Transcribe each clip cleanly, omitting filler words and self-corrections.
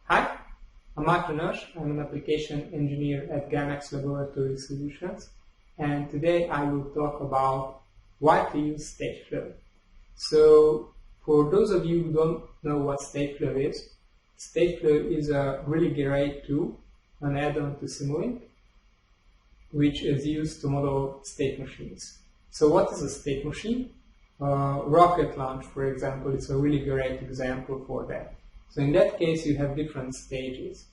Hi, I'm Martin Osh. I'm an application engineer at GAMEX Laboratory Solutions, and today I will talk about why to use Stateflow. So, for those of you who don't know what Stateflow is a really great tool, an add-on to Simulink, which is used to model state machines. So what is a state machine? Rocket launch, for example, is a really great example for that. So in that case, you have different stages.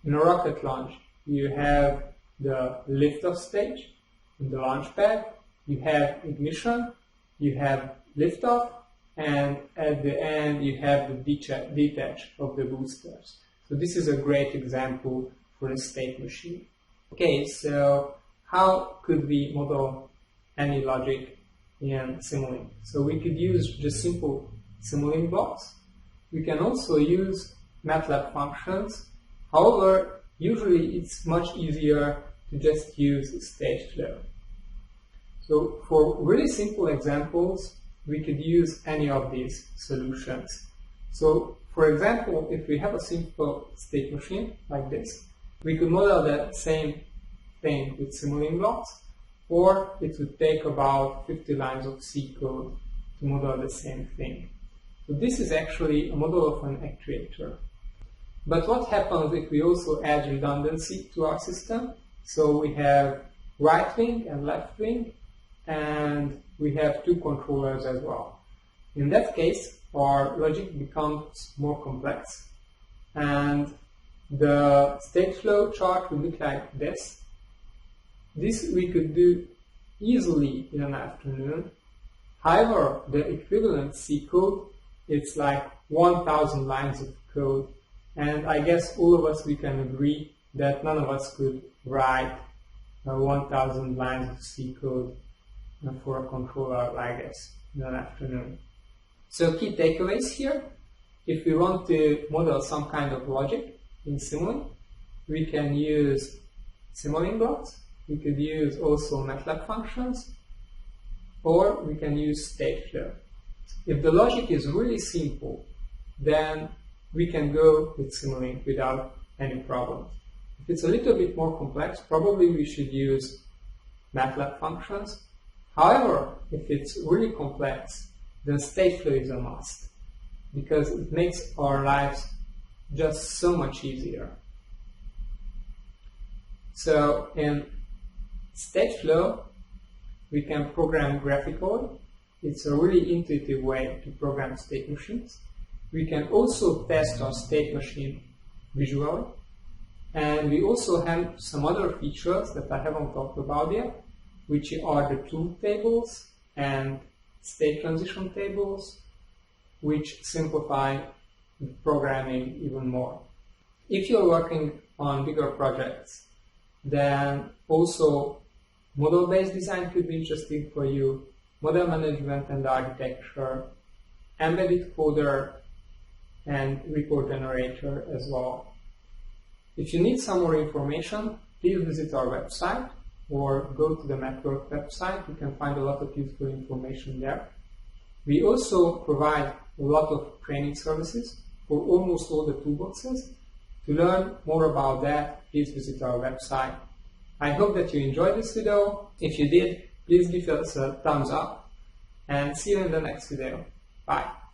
In a rocket launch, you have the liftoff stage in the launch pad, you have ignition, you have liftoff, and at the end you have the detach of the boosters. So this is a great example for a state machine. Okay, so how could we model any logic in Simulink? So we could use just simple Simulink blocks. We can also use MATLAB functions. However, usually it's much easier to just use Stateflow. So for really simple examples, we could use any of these solutions. So for example, if we have a simple state machine like this, we could model that same thing with Simulink blocks, or it would take about 50 lines of C code to model the same thing. So this is actually a model of an actuator. But what happens if we also add redundancy to our system? So we have right wing and left wing, and we have two controllers as well. In that case, our logic becomes more complex, and the Stateflow chart will look like this. This we could do easily in an afternoon. However, the equivalent C code, it's like 1,000 lines of code, and I guess all of us, we can agree that none of us could write 1,000 lines of C code for a controller like this in an afternoon. So key takeaways here: if we want to model some kind of logic in Simulink, we can use Simulink blocks, we could use also MATLAB functions, or we can use Stateflow. If the logic is really simple, then we can go with Simulink without any problems. If it's a little bit more complex, probably we should use MATLAB functions. However, if it's really complex, then Stateflow is a must, because it makes our lives just so much easier. So in Stateflow, we can program graphically. It's a really intuitive way to program state machines. We can also test our state machine visually. And we also have some other features that I haven't talked about yet, which are the truth tables and state transition tables, which simplify programming even more. If you're working on bigger projects, then also model-based design could be interesting for you, model management and architecture, embedded coder, and report generator as well. If you need some more information, please visit our website or go to the network website. You can find a lot of useful information there. We also provide a lot of training services for almost all the toolboxes. To learn more about that, please visit our website. I hope that you enjoyed this video. If you did, please give us a thumbs up, and see you in the next video. Bye.